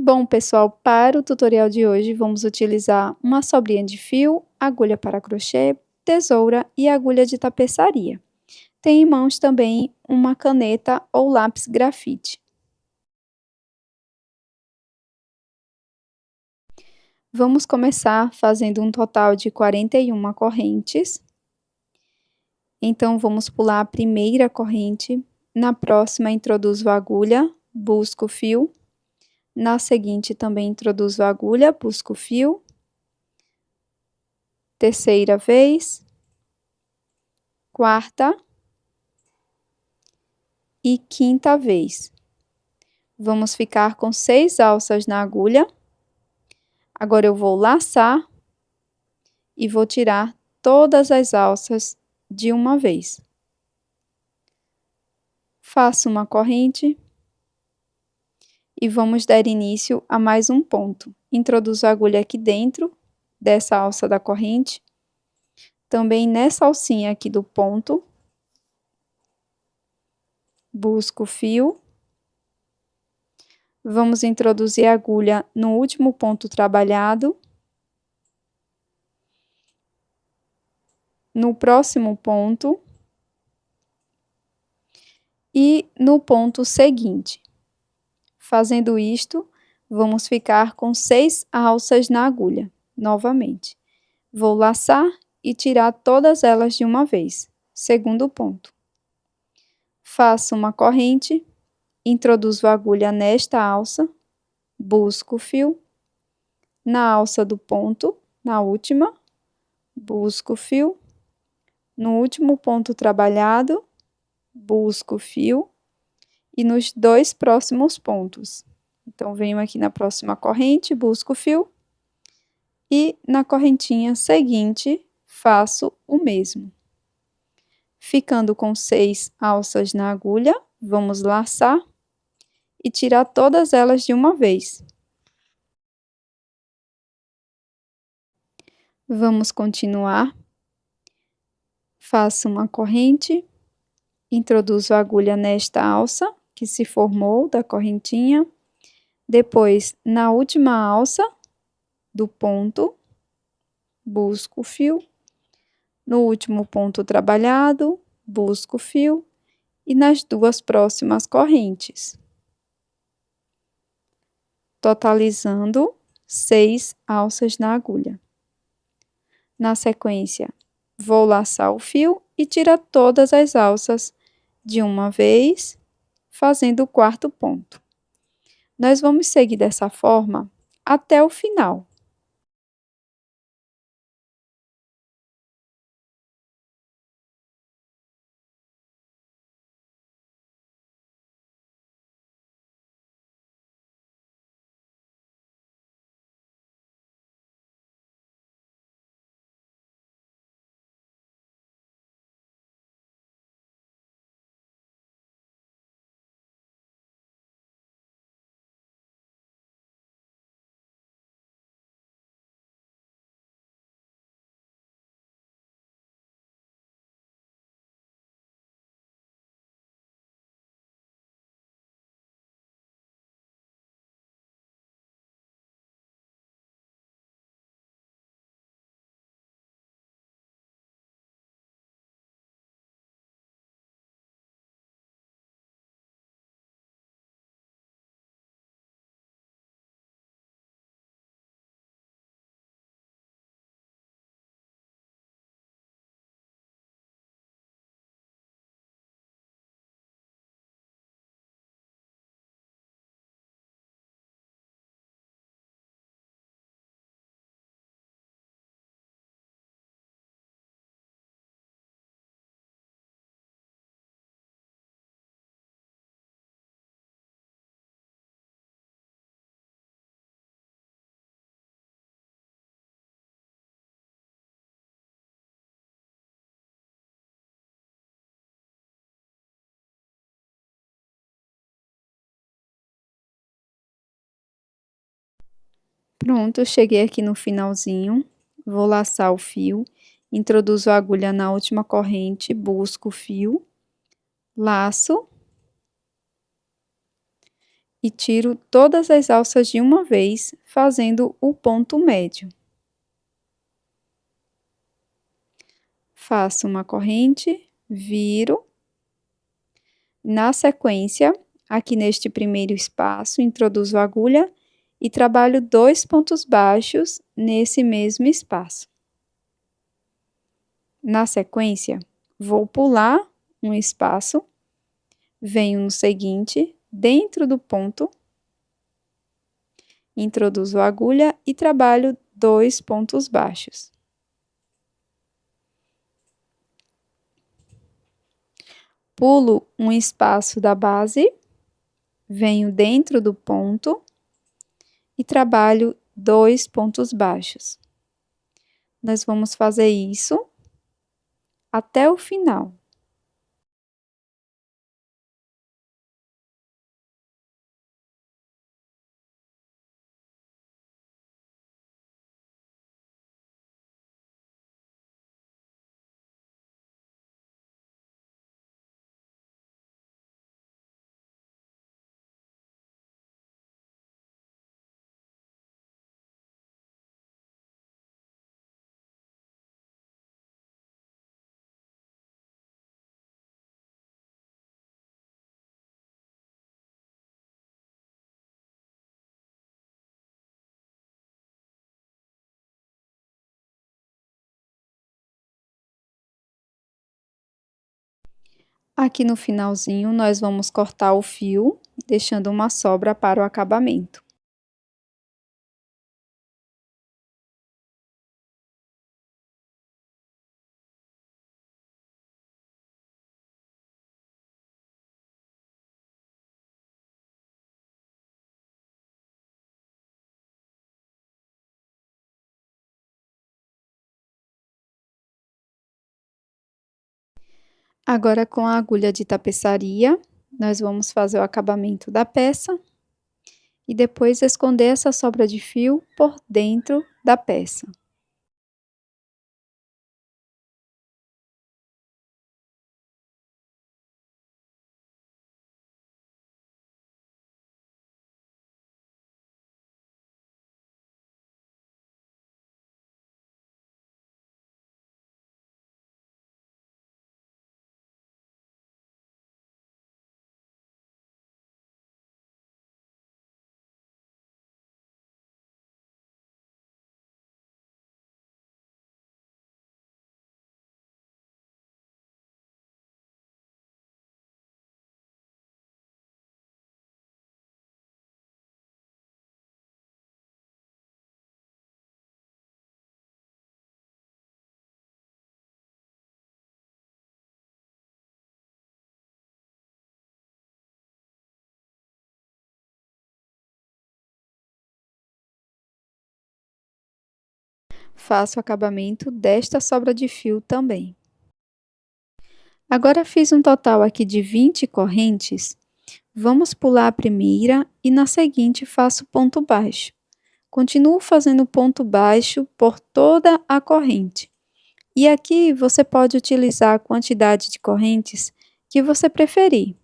Bom, pessoal, para o tutorial de hoje, vamos utilizar uma sobrinha de fio, agulha para crochê, tesoura e agulha de tapeçaria. Tem em mãos também uma caneta ou lápis grafite. Vamos começar fazendo um total de 41 correntes. Então, vamos pular a primeira corrente. Na próxima, introduzo a agulha, busco o fio. Na seguinte, também introduzo a agulha, busco o fio. Terceira vez. Quarta e quinta vez. Vamos ficar com 6 alças na agulha. Agora eu vou laçar e vou tirar todas as alças de uma vez. Faço uma corrente e vamos dar início a mais um ponto. Introduzo a agulha aqui dentro dessa alça da corrente, também nessa alcinha aqui do ponto. Busco o fio. Vamos introduzir a agulha no último ponto trabalhado. No próximo ponto e no ponto seguinte. Fazendo isto, vamos ficar com 6 alças na agulha, novamente. Vou laçar e tirar todas elas de uma vez. Segundo ponto. Faço uma corrente, introduzo a agulha nesta alça, busco o fio, na alça do ponto, na última, busco o fio, no último ponto trabalhado, busco o fio e nos 2 próximos pontos. Então, venho aqui na próxima corrente, busco o fio e na correntinha seguinte faço o mesmo. Ficando com 6 alças na agulha, vamos laçar e tirar todas elas de uma vez. Vamos continuar. Faço uma corrente, introduzo a agulha nesta alça que se formou da correntinha. Depois, na última alça do ponto, busco o fio. No último ponto trabalhado, busco o fio e nas 2 próximas correntes, totalizando 6 alças na agulha. Na sequência, vou laçar o fio e tirar todas as alças de uma vez, fazendo o quarto ponto. Nós vamos seguir dessa forma até o final. Pronto, eu cheguei aqui no finalzinho, vou laçar o fio, introduzo a agulha na última corrente, busco o fio, laço e tiro todas as alças de uma vez, fazendo o ponto médio. Faço uma corrente, viro. Na sequência, aqui neste primeiro espaço, introduzo a agulha e trabalho 2 pontos baixos nesse mesmo espaço. Na sequência, vou pular um espaço, venho no seguinte, dentro do ponto, introduzo a agulha e trabalho 2 pontos baixos. Pulo um espaço da base, venho dentro do ponto e trabalho 2 pontos baixos. Nós vamos fazer isso até o final. Aqui no finalzinho, nós vamos cortar o fio, deixando uma sobra para o acabamento. Agora, com a agulha de tapeçaria, nós vamos fazer o acabamento da peça e depois esconder essa sobra de fio por dentro da peça. Faço o acabamento desta sobra de fio também. Agora, fiz um total aqui de 20 correntes. Vamos pular a primeira e na seguinte faço ponto baixo. Continuo fazendo ponto baixo por toda a corrente. E aqui você pode utilizar a quantidade de correntes que você preferir.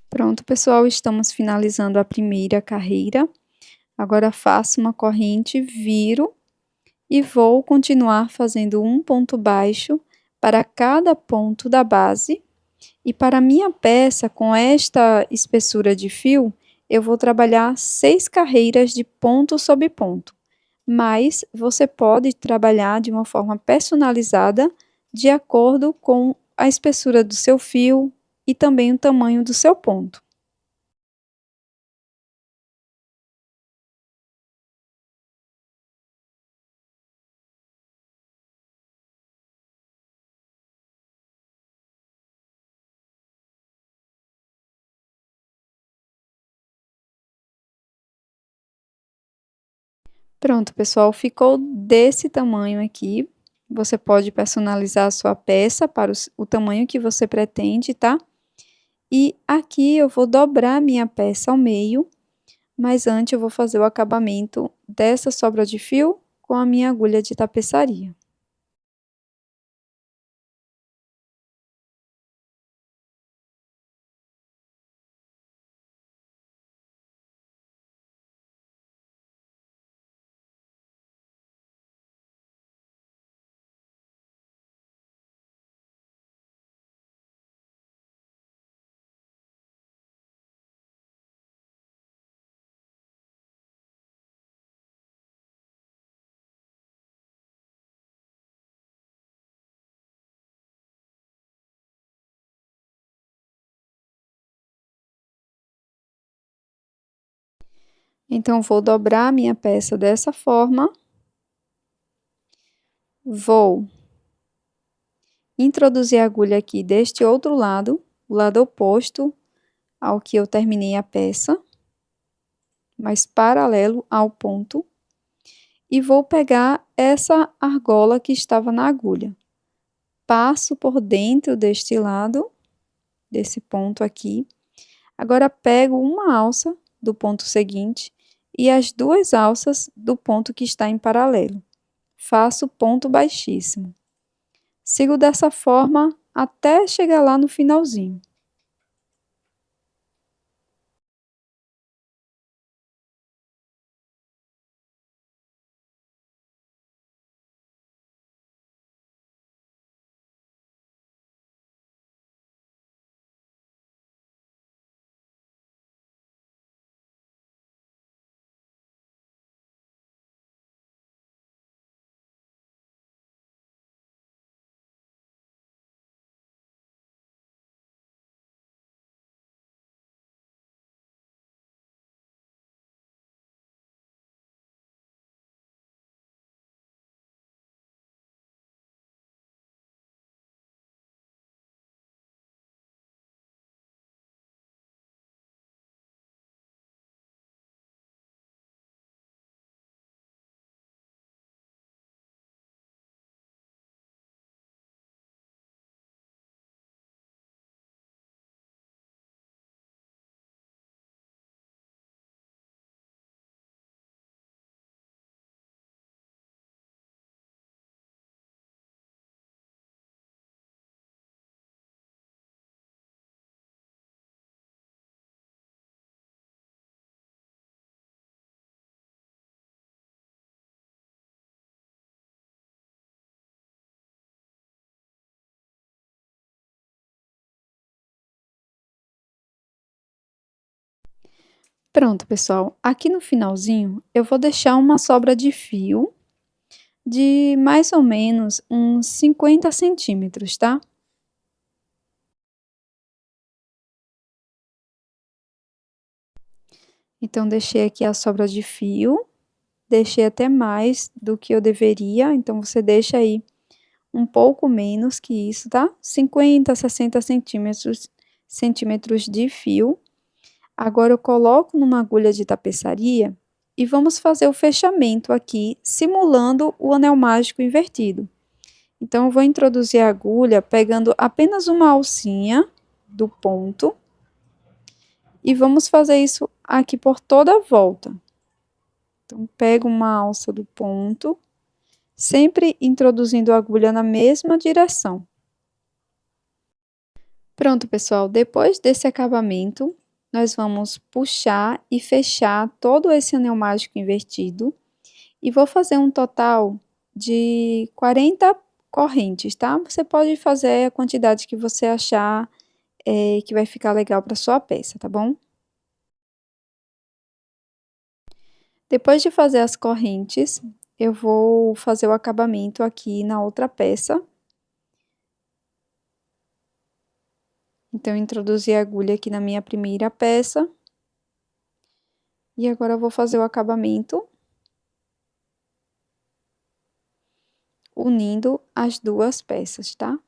Pronto, pessoal, estamos finalizando a primeira carreira. Agora, faço uma corrente, viro e vou continuar fazendo um ponto baixo para cada ponto da base. E para minha peça, com esta espessura de fio, eu vou trabalhar 6 carreiras de ponto sobre ponto. Mas você pode trabalhar de uma forma personalizada, de acordo com a espessura do seu fio e também o tamanho do seu ponto. Pronto, pessoal, ficou desse tamanho aqui. Você pode personalizar a sua peça para o tamanho que você pretende, tá? E aqui eu vou dobrar minha peça ao meio, mas antes eu vou fazer o acabamento dessa sobra de fio com a minha agulha de tapeçaria. Então, vou dobrar a minha peça dessa forma. Vou introduzir a agulha aqui deste outro lado, o lado oposto ao que eu terminei a peça, mas paralelo ao ponto. E vou pegar essa argola que estava na agulha. Passo por dentro deste lado, desse ponto aqui. Agora, pego uma alça do ponto seguinte e as duas alças do ponto que está em paralelo. Faço ponto baixíssimo. Sigo dessa forma até chegar lá no finalzinho. Pronto, pessoal. Aqui no finalzinho, eu vou deixar uma sobra de fio de mais ou menos uns 50 centímetros, tá? Então, deixei aqui a sobra de fio, deixei até mais do que eu deveria, então você deixa aí um pouco menos que isso, tá? 50, 60 centímetros de fio. Agora eu coloco numa agulha de tapeçaria e vamos fazer o fechamento aqui, simulando o anel mágico invertido. Então, eu vou introduzir a agulha pegando apenas uma alcinha do ponto e vamos fazer isso aqui por toda a volta. Então, pego uma alça do ponto, sempre introduzindo a agulha na mesma direção. Pronto, pessoal, depois desse acabamento, nós vamos puxar e fechar todo esse anel mágico invertido e vou fazer um total de 40 correntes, tá? Você pode fazer a quantidade que você achar que vai ficar legal para sua peça, tá bom? Depois de fazer as correntes, eu vou fazer o acabamento aqui na outra peça. Então, eu introduzi a agulha aqui na minha primeira peça. E agora eu vou fazer o acabamento unindo as duas peças, tá?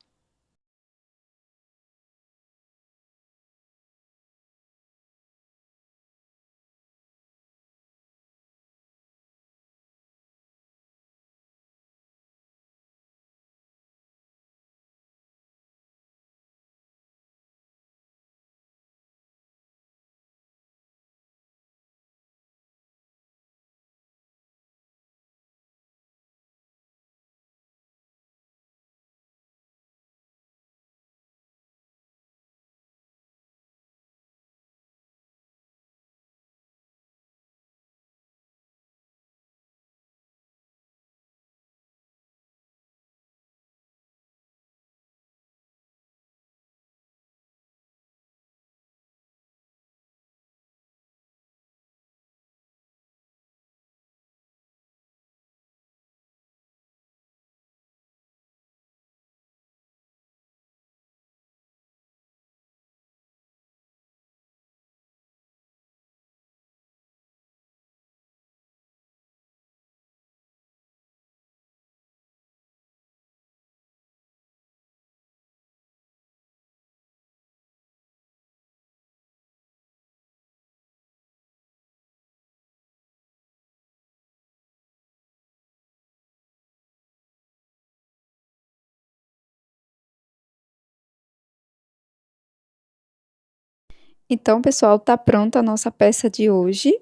Então, pessoal, tá pronta a nossa peça de hoje.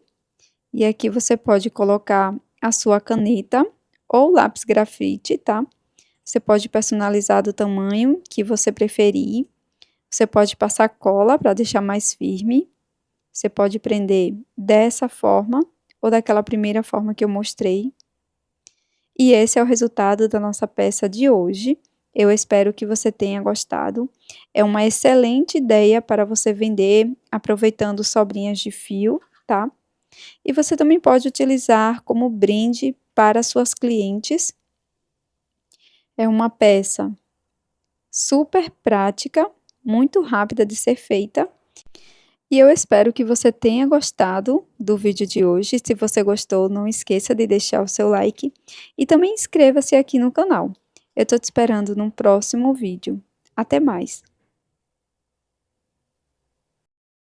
E aqui você pode colocar a sua caneta ou lápis grafite, tá? Você pode personalizar do tamanho que você preferir. Você pode passar cola para deixar mais firme. Você pode prender dessa forma ou daquela primeira forma que eu mostrei. E esse é o resultado da nossa peça de hoje. Eu espero que você tenha gostado. É uma excelente ideia para você vender aproveitando sobrinhas de fio, tá? E você também pode utilizar como brinde para suas clientes. É uma peça super prática, muito rápida de ser feita. E eu espero que você tenha gostado do vídeo de hoje. Se você gostou, não esqueça de deixar o seu like e também inscreva-se aqui no canal. Eu estou te esperando no próximo vídeo. Até mais!